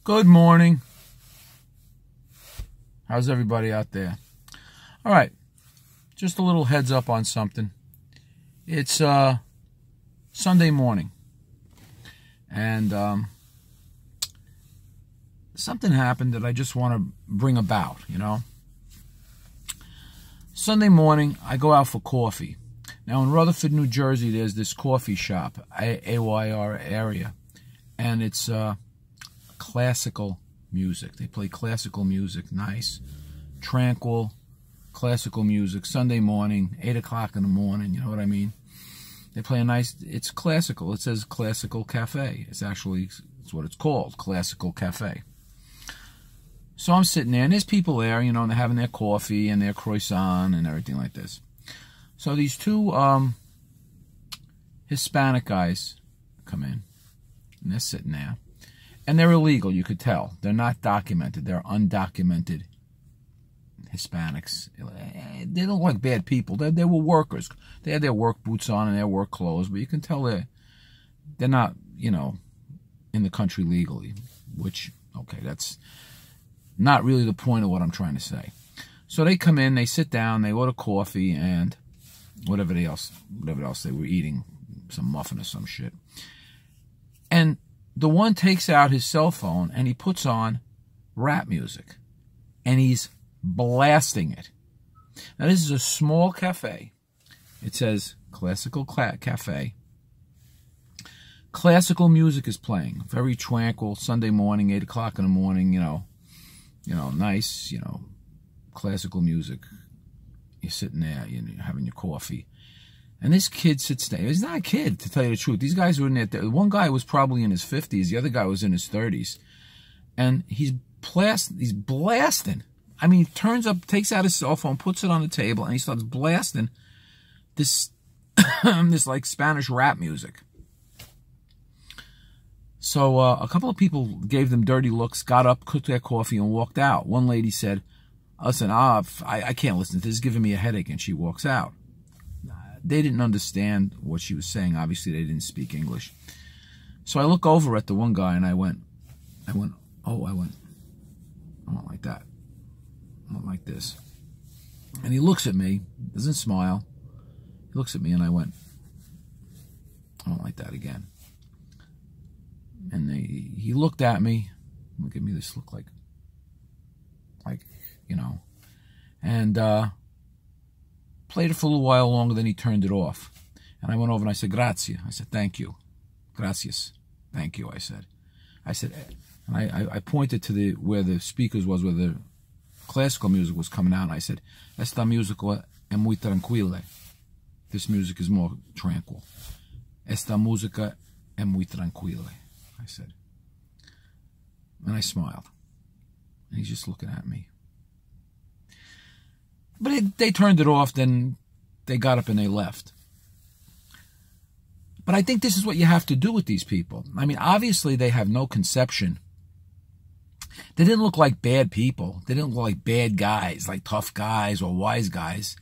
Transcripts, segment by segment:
Good morning. How's everybody out there? All right, just a little heads up on something. It's Sunday morning, and something happened that I just want to bring about, Sunday morning, I go out for coffee. Now, in Rutherford, New Jersey, there's this coffee shop, AYR area, and it's classical music. They play classical music, nice, tranquil, classical music, Sunday morning, 8 o'clock in the morning, you know what I mean? They play a nice, it's classical. It says Classical Cafe. It's what it's called, Classical Cafe. So I'm sitting there, and there's people there, and they're having their coffee and their croissant and everything like this. So these two Hispanic guys come in, and they're sitting there. And they're illegal, you could tell. They're not documented. They're undocumented Hispanics. They don't look like bad people. They were workers. They had their work boots on and their work clothes, but you can tell they're not, in the country legally, which, okay, that's not really the point of what I'm trying to say. So they come in, they sit down, they order coffee and whatever else they were eating, some muffin or some shit. And the one takes out his cell phone and he puts on rap music. And he's blasting it. Now, this is a small cafe. It says Classical Cafe. Classical music is playing. Very tranquil. Sunday morning, 8 o'clock in the morning, nice, classical music. You're sitting there, you're having your coffee. And this kid sits there. He's not a kid, to tell you the truth. These guys were in there. One guy was probably in his 50s. The other guy was in his 30s. And he's blasting. I mean, he turns up, takes out his cell phone, puts it on the table, and he starts blasting this, this like Spanish rap music. So a couple of people gave them dirty looks, got up, cooked their coffee, and walked out. One lady said, listen, I can't listen to this. It's giving me a headache, and she walks out. They didn't understand what she was saying. Obviously, they didn't speak English. So I look over at the one guy, and I went, I don't like that. I don't like this. And he looks at me, doesn't smile. He looks at me, and I went, I don't like that again. And he looked at me. Look at me, this looked like, and played it for a little while longer, then he turned it off. And I went over and I said, grazie. I said, thank you. Gracias. Thank you, I said. And I pointed to where the speakers was, where the classical music was coming out, and I said, esta música es muy tranquila. This music is more tranquil. Esta música es muy tranquila, I said. And I smiled. And he's just looking at me. But they turned it off, then they got up and they left. But I think this is what you have to do with these people. I mean, obviously they have no conception. They didn't look like bad people. They didn't look like bad guys, like tough guys or wise guys.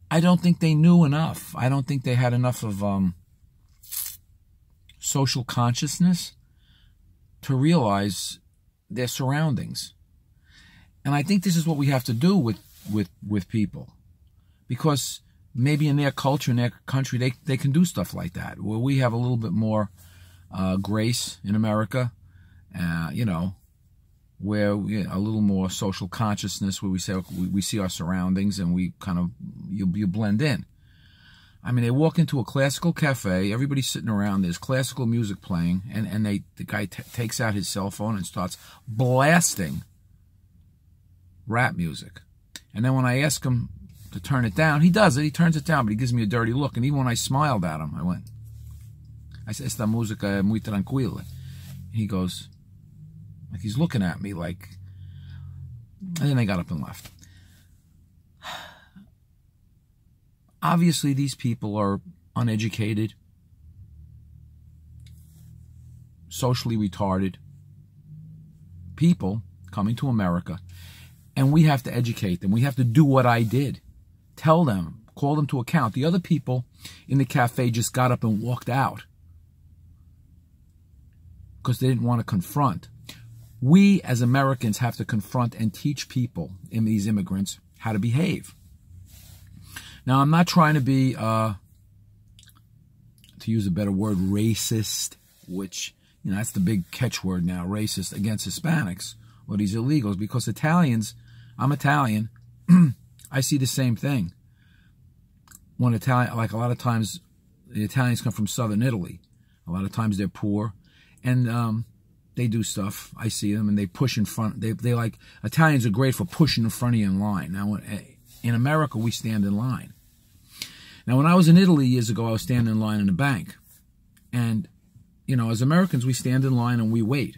I don't think they knew enough. I don't think they had enough of social consciousness to realize their surroundings. And I think this is what we have to do with people, because maybe in their culture, in their country, they can do stuff like that, where we have a little bit more grace in America, where we a little more social consciousness, where we say we see our surroundings and we kind of you blend in. I mean, they walk into a classical cafe, everybody's sitting around, there's classical music playing, and the guy takes out his cell phone and starts blasting rap music. And then when I ask him to turn it down, he does it. He turns it down, but he gives me a dirty look. And even when I smiled at him, I said, esta música es muy tranquila. He goes, like he's looking at me like, and then they got up and left. Obviously, these people are uneducated, socially retarded people coming to America. And we have to educate them. We have to do what I did. Tell them, call them to account. The other people in the cafe just got up and walked out because they didn't want to confront. We as Americans have to confront and teach people, in these immigrants, how to behave. Now, I'm not trying to be, to use a better word, racist, which, you know, that's the big catchword now, racist against Hispanics or these illegals, because Italians, I'm Italian, I see the same thing. When Italian, like a lot of times, the Italians come from southern Italy. A lot of times they're poor, and they do stuff. I see them, and they push in front. They like, Italians are great for pushing in front of you in line. Now, in America, we stand in line. Now, when I was in Italy years ago, I was standing in line in a bank. And, you know, as Americans, we stand in line and we wait.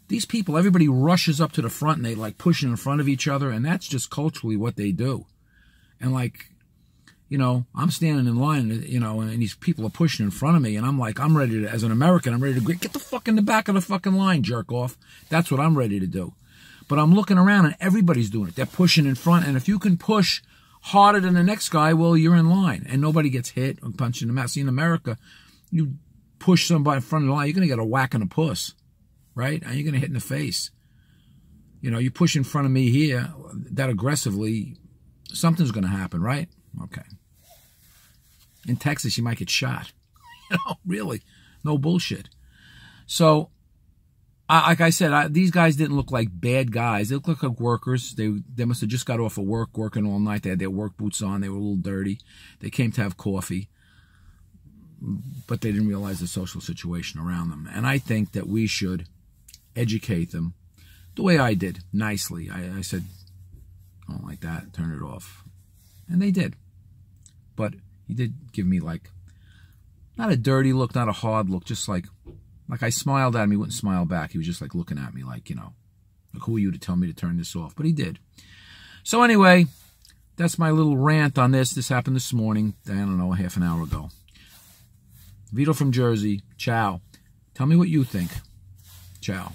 These people, everybody rushes up to the front and they like pushing in front of each other, and that's just culturally what they do. And like, you know, I'm standing in line, you know, and these people are pushing in front of me, and I'm like, I'm ready to, as an American, I'm ready to get the fuck in the back of the fucking line, jerk off. That's what I'm ready to do. But I'm looking around and everybody's doing it. They're pushing in front, and if you can push harder than the next guy, well, you're in line, and nobody gets hit or punched in the mouth. See, in America, you push somebody in front of the line, you're going to get a whack in the puss, right? And you're going to hit in the face. You know, you push in front of me here that aggressively, something's going to happen, right? Okay. In Texas, you might get shot. You know, really. No bullshit. So, like I said, these guys didn't look like bad guys. They looked like workers. They must have just got off of work, working all night. They had their work boots on. They were a little dirty. They came to have coffee. But they didn't realize the social situation around them. And I think that we should educate them the way I did, nicely. I said, I don't like that. Turn it off. And they did. But he did give me like, not a dirty look, not a hard look, just like I smiled at him. He wouldn't smile back. He was just like looking at me like, you know, like, who are you to tell me to turn this off? But he did. So anyway, that's my little rant on this. This happened this morning, I don't know, half an hour ago. Vito from Jersey. Ciao. Tell me what you think. Ciao.